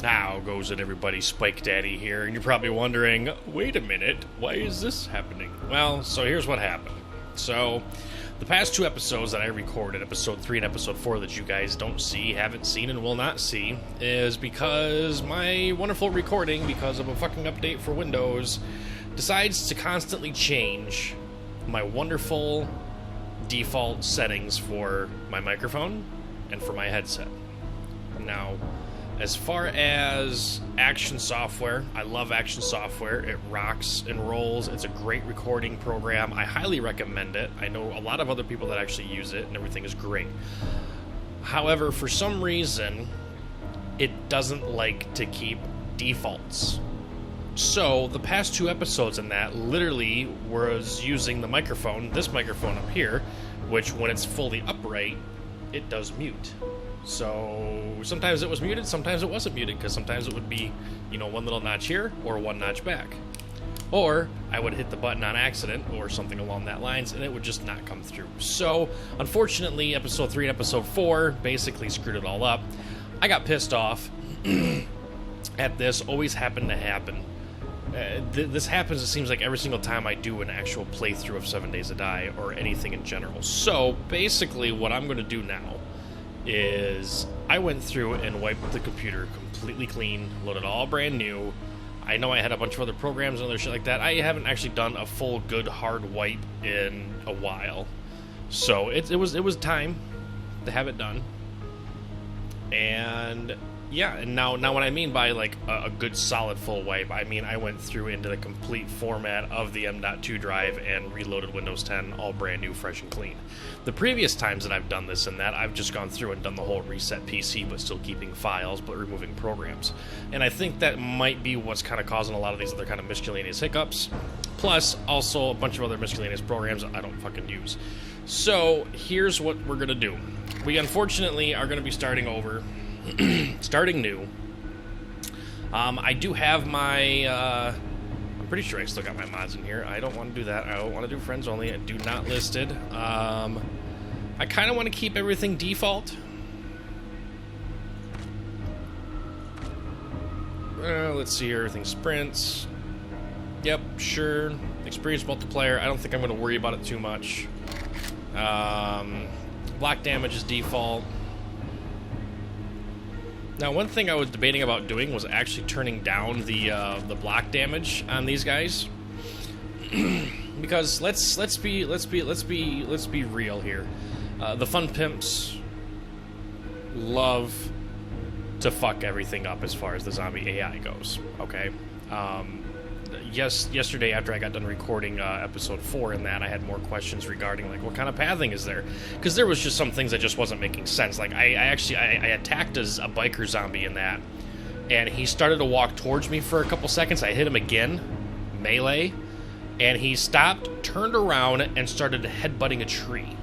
How goes it, everybody? Spike Daddy here, and you're probably wondering, wait a minute, why is this happening? Well, so here's what happened. So, the past two episodes that I recorded, episode 3 and episode 4 that you guys don't see, haven't seen, and will not see, is because my wonderful recording, because of a fucking update for Windows, decides to constantly change my wonderful default settings for my microphone and for my headset. Now, as far as Action software, I love Action software. It rocks and rolls. It's a great recording program. I highly recommend it. I know a lot of other people that actually use it, and everything is great. However, for some reason, it doesn't like to keep defaults. So, the past two episodes in that literally was using the microphone, this microphone up here, which when it's fully upright, it does mute. So sometimes it was muted, sometimes it wasn't muted, because sometimes it would be, one little notch here or one notch back. Or I would hit the button on accident or something along that lines, and it would just not come through. So, unfortunately, episode 3 and episode 4 basically screwed it all up. I got pissed off at this. Always happened to happen. This happens, it seems like, every single time I do an actual playthrough of 7 Days to Die or anything in general. So, basically, what I'm going to do now is I went through and wiped the computer completely clean, loaded all brand new. I know I had a bunch of other programs and other shit like that. I haven't actually done a full good hard wipe in a while. So it was time to have it done. And yeah, and now what I mean by like a good solid full wipe, I mean I went through into the complete format of the M.2 drive and reloaded Windows 10 all brand new, fresh and clean. The previous times that I've done this and that, I've just gone through and done the whole reset PC, but still keeping files, but removing programs. And I think that might be what's kind of causing a lot of these other kind of miscellaneous hiccups. Plus, also a bunch of other miscellaneous programs that I don't fucking use. So, here's what we're going to do. We unfortunately are going to be starting over. Starting new. I do have my, I'm pretty sure I still got my mods in here. I don't want to do that. I don't want to do friends only. I do not listed. I kind of want to keep everything default. Let's see here. Everything sprints. Yep, sure. Experience multiplier. I don't think I'm going to worry about it too much. Block damage is default. Now, one thing I was debating about doing was actually turning down the block damage on these guys, because let's be real here. The fun pimps love to fuck everything up as far as the zombie AI goes. Okay. Yesterday after I got done recording episode 4 in that, I had more questions regarding like what kind of pathing is there, because there was just some things that just wasn't making sense. Like I attacked a biker zombie in that, and he started to walk towards me for a couple seconds. I hit him again, melee, and he stopped, turned around, and started headbutting a tree.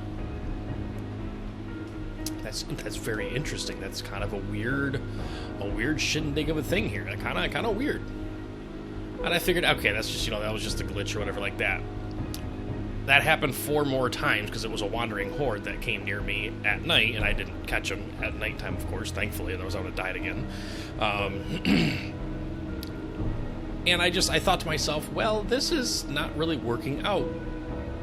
That's very interesting. That's kind of a weird shindig of a thing here. Kind of weird. And I figured, okay, that's just, that was just a glitch or whatever like that. That happened 4 more times because it was a wandering horde that came near me at night, and I didn't catch them at nighttime, of course, thankfully, otherwise I would have died again. And I thought to myself, well, this is not really working out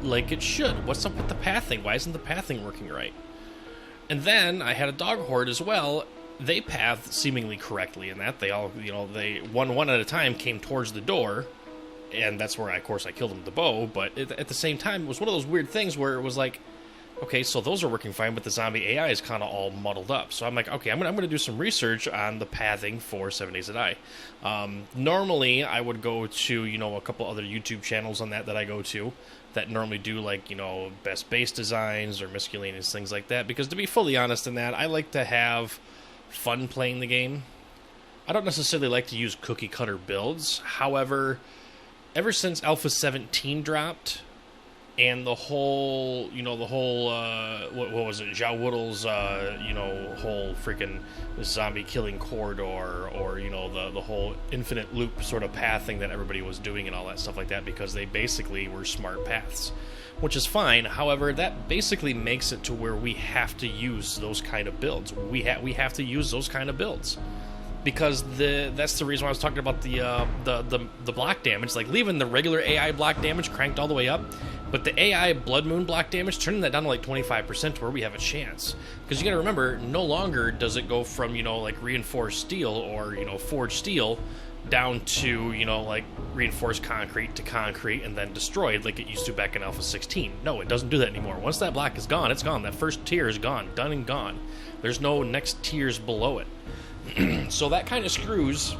like it should. What's up with the pathing? Why isn't the pathing working right? And then I had a dog horde as well. They pathed seemingly correctly in that they all, they one at a time came towards the door, and that's where, of course, I killed them with the bow, but at the same time, it was one of those weird things where it was like, okay, so those are working fine, but the zombie AI is kind of all muddled up. So I'm like, okay, I'm gonna do some research on the pathing for 7 Days to Die. Normally, I would go to, a couple other YouTube channels on that I go to that normally do, like, best base designs or miscellaneous things like that, because to be fully honest in that, I like to have fun playing the game. I don't necessarily like to use cookie cutter builds. However, ever since Alpha 17 dropped and the whole, what was it, Zhao Woodle's, whole freaking zombie killing corridor, or, the whole infinite loop sort of pathing that everybody was doing and all that stuff like that, because they basically were smart paths. which is fine. However, that basically makes it to where we have to use those kind of builds. We have to use those kind of builds. because that's the reason why I was talking about the block damage, like leaving the regular AI block damage cranked all the way up, but the AI Blood Moon block damage, turning that down to like 25% to where we have a chance. Because you got to remember, no longer does it go from, you know, like reinforced steel or, you know, forged steel down to, you know, like reinforced concrete to concrete and then destroyed like it used to back in Alpha 16. No, it doesn't do that anymore. Once that block is gone, it's gone. That first tier is gone, done and gone. There's no next tiers below it. So that kind of screws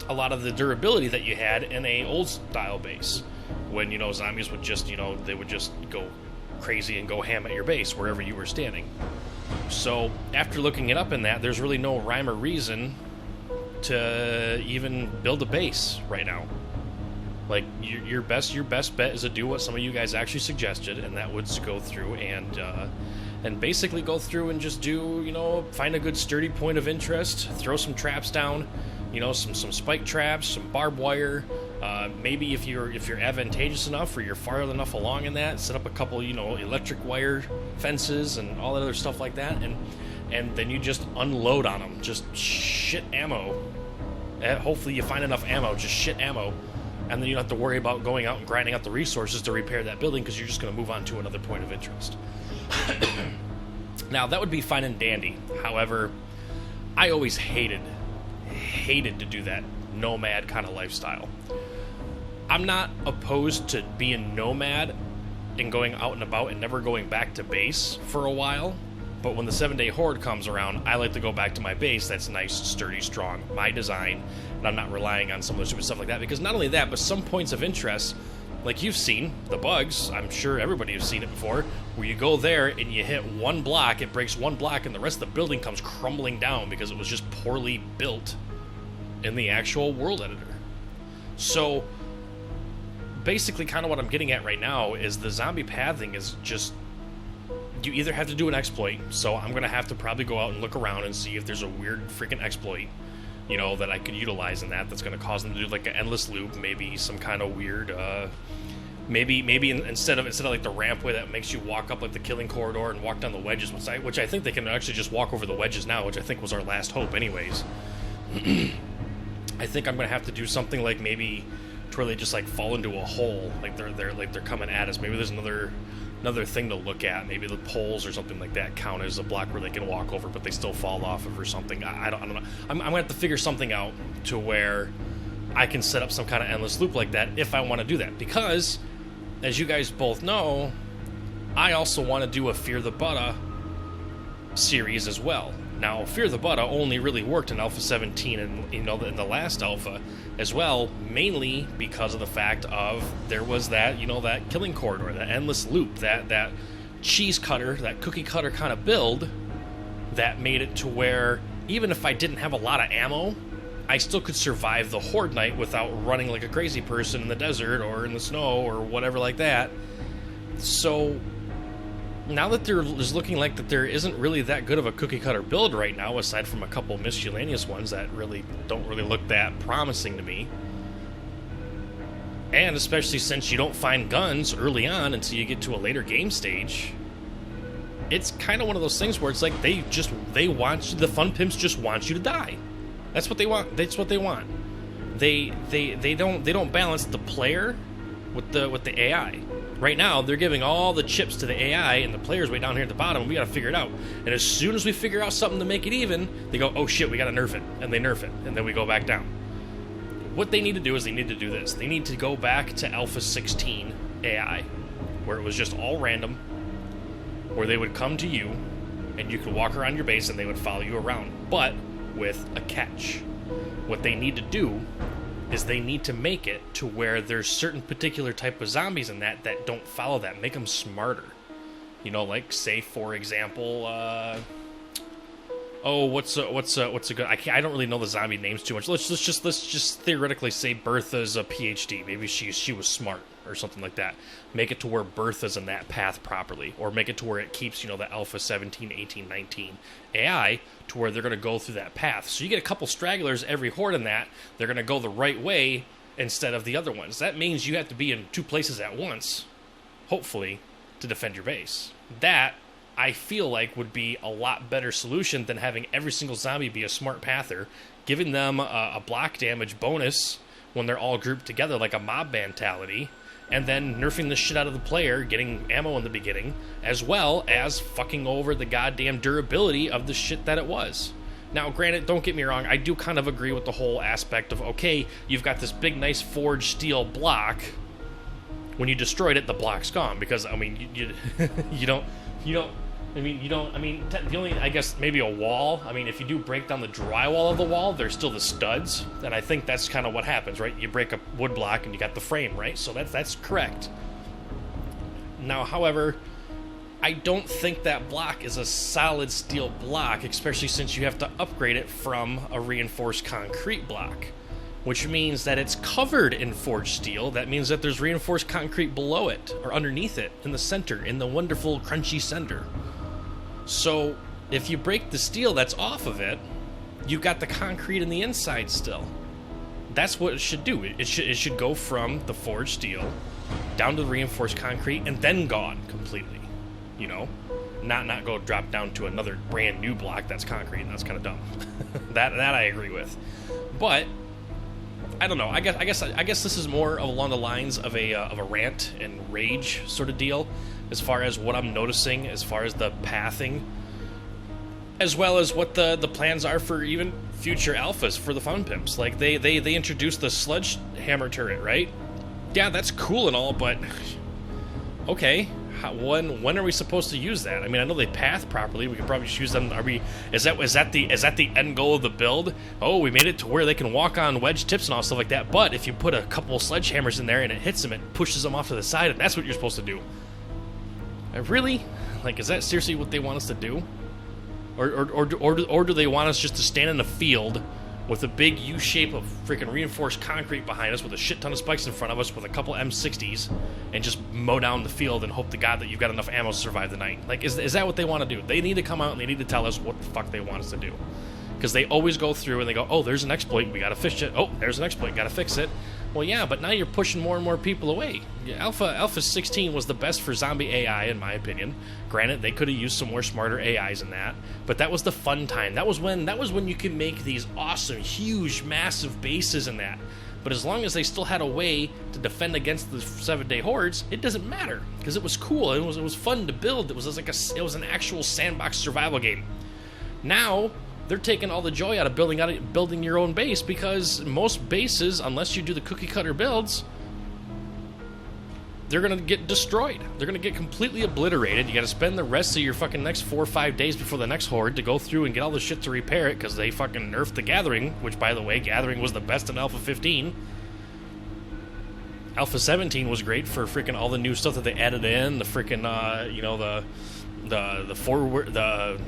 a lot of the durability that you had in a old style base, when, you know, zombies would just, you know, they would just go crazy and go ham at your base wherever you were standing. So after looking it up in that, there's really no rhyme or reason to even build a base right now. Like, your best bet is to do what some of you guys actually suggested, and that would go through and basically go through and just do, you know, find a good sturdy point of interest, throw some traps down, you know, some spike traps, some barbed wire. Maybe if you're advantageous enough or you're far enough along in that, set up a couple, you know, electric wire fences and all that other stuff like that, and then you just unload on them, just shit ammo. Hopefully you find enough ammo, just shit ammo, and then you don't have to worry about going out and grinding out the resources to repair that building, because you're just going to move on to another point of interest. Now, that would be fine and dandy. However, I always hated to do that nomad kind of lifestyle. I'm not opposed to being nomad and going out and about and never going back to base for a while, but when the 7-day horde comes around, I like to go back to my base that's nice, sturdy, strong, my design, and I'm not relying on some of the stupid stuff like that, because not only that, but some points of interest, like you've seen, the bugs, I'm sure everybody has seen it before, where you go there and you hit one block, it breaks one block, and the rest of the building comes crumbling down because it was just poorly built in the actual world editor. So basically kind of what I'm getting at right now is the zombie pathing is just, you either have to do an exploit, so I'm going to have to probably go out and look around and see if there's a weird freaking exploit, you know, that I could utilize in that's going to cause them to do like an endless loop, maybe some kind of weird, maybe instead of like the rampway that makes you walk up like the killing corridor and walk down the wedges, which I think they can actually just walk over the wedges now, which I think was our last hope anyways. I think I'm going to have to do something like maybe to where they just like fall into a hole, like they're coming at us. Maybe there's another thing to look at. Maybe the poles or something like that count as a block where they can walk over, but they still fall off of or something. I don't know. I'm gonna have to figure something out to where I can set up some kind of endless loop like that if I want to do that. Because, as you guys both know, I also want to do a Fear the Buddha series as well. Now, Fear the Buddha only really worked in Alpha 17 and, you know, in the last Alpha as well, mainly because of the fact of there was that, you know, that killing corridor, that endless loop, that cheese cutter, that cookie cutter kind of build that made it to where even if I didn't have a lot of ammo, I still could survive the Horde Night without running like a crazy person in the desert or in the snow or whatever like that. So now that there is looking like that there isn't really that good of a cookie cutter build right now, aside from a couple miscellaneous ones that really don't really look that promising to me, and especially since you don't find guns early on until you get to a later game stage, it's kind of one of those things where it's like they want you, the fun pimps just want you to die. That's what they want. That's what they want. They don't balance the player with the AI. Right now, they're giving all the chips to the AI, and the player's way down here at the bottom, and we gotta figure it out. And as soon as we figure out something to make it even, they go, oh shit, we gotta nerf it. And they nerf it, and then we go back down. What they need to do is they need to do this. They need to go back to Alpha 16 AI, where it was just all random, where they would come to you, and you could walk around your base, and they would follow you around. But with a catch. What they need to do is they need to make it to where there's certain particular type of zombies in that don't follow that. Make them smarter. You know, like, say, for example, what's a good... I don't really know the zombie names too much. Let's just theoretically say Bertha's a PhD. Maybe she was smart or something like that. Make it to where Bertha's in that path properly, or make it to where it keeps, you know, the Alpha 17, 18, 19 AI to where they're going to go through that path. So you get a couple stragglers every horde in that. They're going to go the right way instead of the other ones. That means you have to be in two places at once, hopefully, to defend your base. That, I feel like, would be a lot better solution than having every single zombie be a smart pather, giving them a block damage bonus when they're all grouped together like a mob mentality, and then nerfing the shit out of the player, getting ammo in the beginning, as well as fucking over the goddamn durability of the shit that it was. Now, granted, don't get me wrong, I do kind of agree with the whole aspect of, okay, you've got this big, nice forged steel block. When you destroyed it, the block's gone, because, I mean, the only, I guess, maybe a wall. I mean, if you do break down the drywall of the wall, there's still the studs, and I think that's kind of what happens, right? You break a wood block and you got the frame, right? So that's correct. Now, however, I don't think that block is a solid steel block, especially since you have to upgrade it from a reinforced concrete block, which means that it's covered in forged steel. That means that there's reinforced concrete below it, or underneath it, in the center, in the wonderful crunchy center. So, if you break the steel that's off of it, you've got the concrete in the inside still. That's what it should do. It should go from the forged steel down to the reinforced concrete and then gone completely. You know? Not go drop down to another brand new block that's concrete, and that's kind of dumb. that I agree with. But I don't know. I guess this is more along the lines of a rant and rage sort of deal, as far as what I'm noticing, as far as the pathing, as well as what the plans are for even future alphas for the Fun Pimps. Like they introduced the sledgehammer turret, right? Yeah, that's cool and all, but okay. When are we supposed to use that? I mean, I know they path properly. We could probably just use them. Is that the end goal of the build? Oh, we made it to where they can walk on wedge tips and all stuff like that. But if you put a couple sledgehammers in there and it hits them, it pushes them off to the side, and that's what you're supposed to do. Really? Like, is that seriously what they want us to do? Or do they want us just to stand in a field with a big U shape of freaking reinforced concrete behind us with a shit ton of spikes in front of us with a couple M60s and just mow down the field and hope to God that you've got enough ammo to survive the night? Like, is that what they want to do? They need to come out and they need to tell us what the fuck they want us to do. Because they always go through and they go, oh, there's an exploit, we gotta fix it. Oh, there's an exploit, gotta fix it. Well, yeah, but now you're pushing more and more people away. Alpha 16 was the best for zombie AI, in my opinion. Granted, they could have used some more smarter AIs in that, but that was the fun time. That was when you could make these awesome, huge, massive bases in that. But as long as they still had a way to defend against the 7-day hordes, it doesn't matter, because it was cool. It was fun to build. It was an actual sandbox survival game. Now they're taking all the joy out of building your own base, because most bases, unless you do the cookie cutter builds, they're going to get destroyed. They're going to get completely obliterated. You got to spend the rest of your fucking next 4 or 5 days before the next horde to go through and get all the shit to repair it, because they fucking nerfed the Gathering, which, by the way, Gathering was the best in Alpha 15. Alpha 17 was great for freaking all the new stuff that they added in, the freaking, the forward, the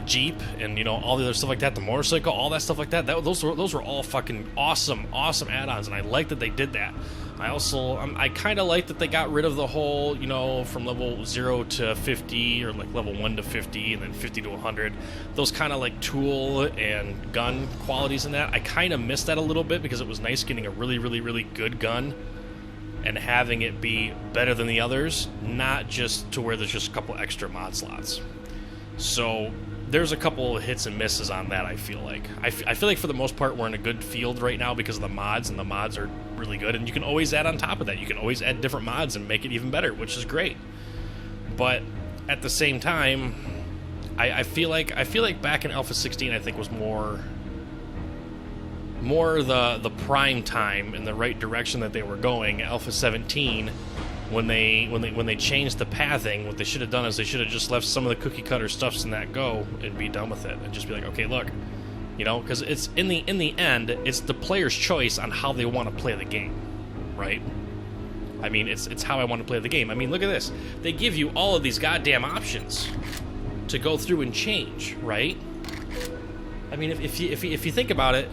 Jeep, and all the other stuff like that, the motorcycle, all that stuff like that. Those were all fucking awesome add-ons, and I like that they did that. I kind of like that they got rid of the whole, from level 0 to 50, or like level 1 to 50, and then 50 to 100. Those kind of like tool and gun qualities in that. I kind of missed that a little bit, because it was nice getting a really, really, really good gun and having it be better than the others, not just to where there's just a couple extra mod slots. So there's a couple of hits and misses on that, I feel like. I feel like for the most part we're in a good field right now because of the mods, and the mods are really good, and you can always add on top of that. You can always add different mods and make it even better, which is great. But at the same time, I feel like back in Alpha 16 I think was more the prime time in the right direction that they were going. Alpha 17, when they changed the pathing, what they should have done is they should have just left some of the cookie cutter stuffs in that go and be done with it, and just be like, okay, look, because it's in the end, it's the player's choice on how they want to play the game, right? I mean, it's how I want to play the game. I mean, look at this. They give you all of these goddamn options to go through and change, right? I mean, if you think about it,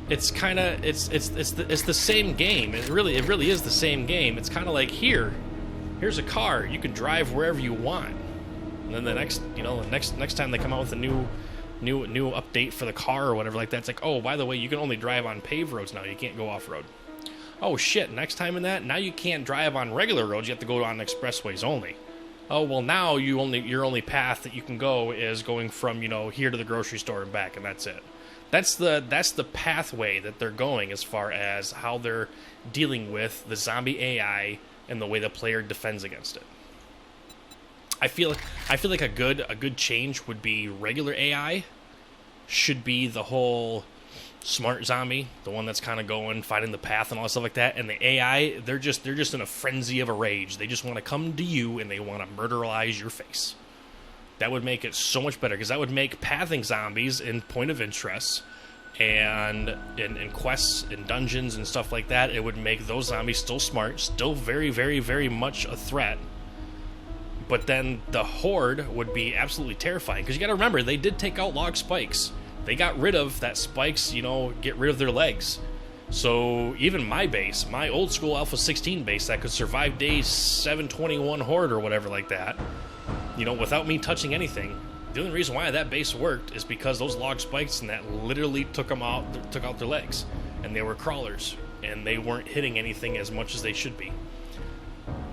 it's kind of it's the same game. It really is the same game. It's kind of like, here's a car, you can drive wherever you want. And then the next time they come out with a new update for the car or whatever like that, it's like, oh, by the way, you can only drive on paved roads now. You can't go off road. Oh shit! Next time in that, now you can't drive on regular roads. You have to go on expressways only. Oh well, now your only path that you can go is going from here to the grocery store and back, and that's it. That's the pathway that they're going as far as how they're dealing with the zombie AI and the way the player defends against it. I feel like a good change would be regular AI should be the whole smart zombie, the one that's kind of going, finding the path and all that stuff like that. And the AI, they're just in a frenzy of a rage. They just want to come to you and they want to murderize your face. That would make it so much better, because that would make pathing zombies in point of interest and in quests and dungeons and stuff like that. It would make those zombies still smart, still very, very, very much a threat. But then the horde would be absolutely terrifying, because you got to remember, they did take out log spikes. They got rid of that spikes, get rid of their legs. So even my base, my old school Alpha 16 base that could survive day 721 horde or whatever like that, without me touching anything. The only reason why that base worked is because those log spikes and that literally took out their legs, and they were crawlers, and they weren't hitting anything as much as they should be.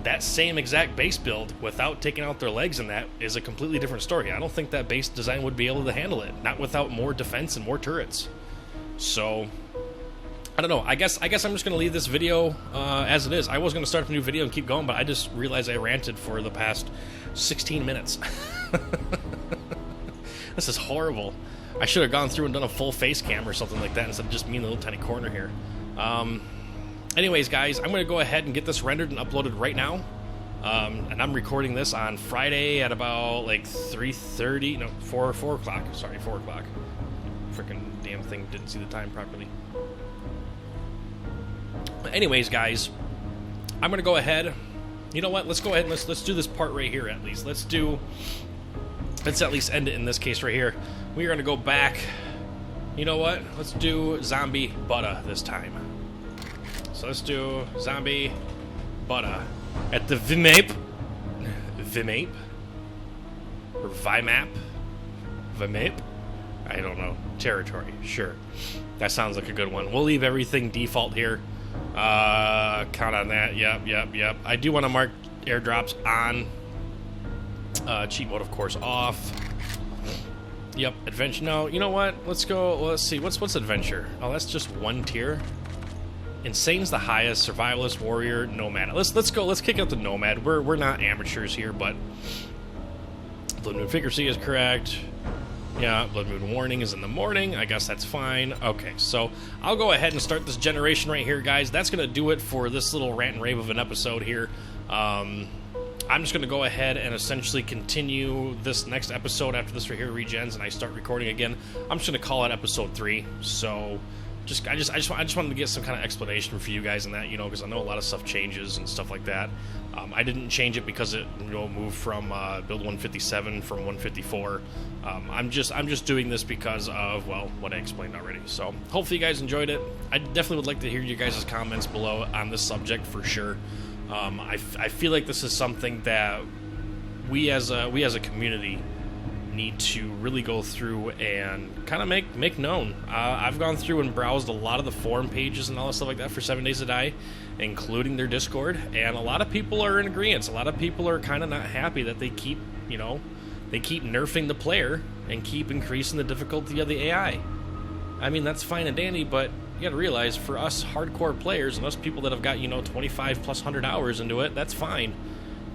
That same exact base build without taking out their legs and that is a completely different story. I don't think that base design would be able to handle it, not without more defense and more turrets. So I don't know. I guess I'm just going to leave this video as it is. I was going to start a new video and keep going, but I just realized I ranted for the past 16 minutes. This is horrible. I should have gone through and done a full face cam or something like that instead of just me in the little tiny corner here. Anyways, guys, I'm going to go ahead and get this rendered and uploaded right now. And I'm recording this on Friday at about like 3:30, no, 4 o'clock. Sorry, 4 o'clock. Freaking damn thing didn't see the time properly. Anyways, guys, I'm going to go ahead. You know what? Let's go ahead and let's do this part right here at least. Let's at least end it in this case right here. We are going to go back. You know what? Let's do zombie butter this time. So let's do zombie butter at the Vimap or Vimap, I don't know, territory. Sure, that sounds like a good one. We'll leave everything default here. Count on that. Yep. I do want to mark airdrops on. Cheat mode, of course, off. Yep, adventure. No, you know what? Let's go. Let's see. What's adventure? Oh, that's just one tier. Insane's the highest. Survivalist, warrior, nomad. Let's go. Let's kick out the nomad. We're not amateurs here, but blood moon frequency is correct. Yeah, blood moon warning is in the morning. I guess that's fine. Okay, so I'll go ahead and start this generation right here, guys. That's gonna do it for this little rant and rave of an episode here. I'm just gonna go ahead and essentially continue this next episode after this right here regens and I start recording again. I'm just gonna call it episode 3. So. I just wanted to get some kind of explanation for you guys in that, because I know a lot of stuff changes and stuff like that. I didn't change it because it moved from build 157 from 154. I'm just doing this because of, well, what I explained already. So hopefully you guys enjoyed it. I definitely would like to hear you guys' comments below on this subject for sure. I feel like this is something that we as a community need to really go through and kind of make known. I've gone through and browsed a lot of the forum pages and all that stuff like that for 7 Days to Die, including their Discord, and a lot of people are in agreement. A lot of people are kind of not happy that they keep nerfing the player and keep increasing the difficulty of the AI. I mean, that's fine and dandy, but you gotta realize, for us hardcore players and us people that have got 25 plus 100 hours into it, that's fine.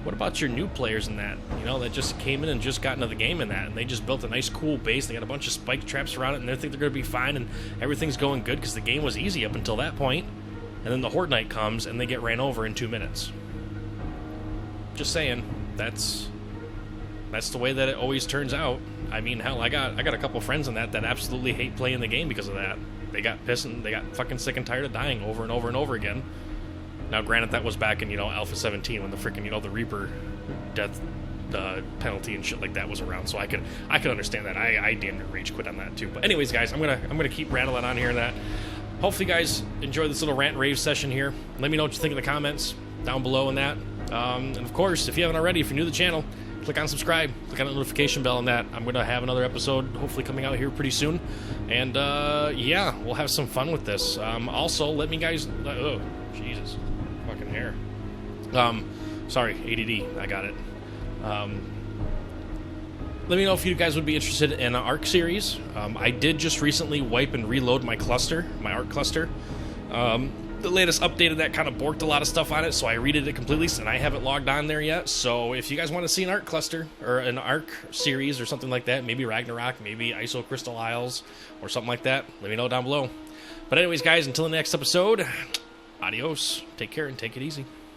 What about your new players in that, that just came in and just got into the game in that, and they just built a nice cool base, they got a bunch of spike traps around it, and they think they're going to be fine, and everything's going good because the game was easy up until that point, and then the Horde Night comes, and they get ran over in 2 minutes. Just saying, that's the way that it always turns out. I mean, hell, I got a couple friends in that absolutely hate playing the game because of that. They got pissed and they got fucking sick and tired of dying over and over and over again. Now, granted, that was back in, Alpha 17 when the freaking, the Reaper death penalty and shit like that was around, so I could understand that. I damn near rage quit on that too. But anyways, guys, I'm gonna keep rattling on here and that. Hopefully, you guys enjoy this little rant and rave session here. Let me know what you think in the comments down below in that. And of course, if you haven't already, if you're new to the channel, click on subscribe, click on the notification bell on that. I'm gonna have another episode hopefully coming out here pretty soon, and yeah, we'll have some fun with this. Also, let me guys. Oh, Jesus. Fucking hair. Sorry, ADD. I got it. let me know if you guys would be interested in an ARC series. I did just recently wipe and reload my cluster, my ARC cluster. The latest update of that kind of borked a lot of stuff on it, so I redid it completely, and I haven't logged on there yet. So if you guys want to see an ARC cluster, or an ARC series, or something like that, maybe Ragnarok, maybe ISO Crystal Isles, or something like that, let me know down below. But anyways, guys, until the next episode, adios, take care, and take it easy.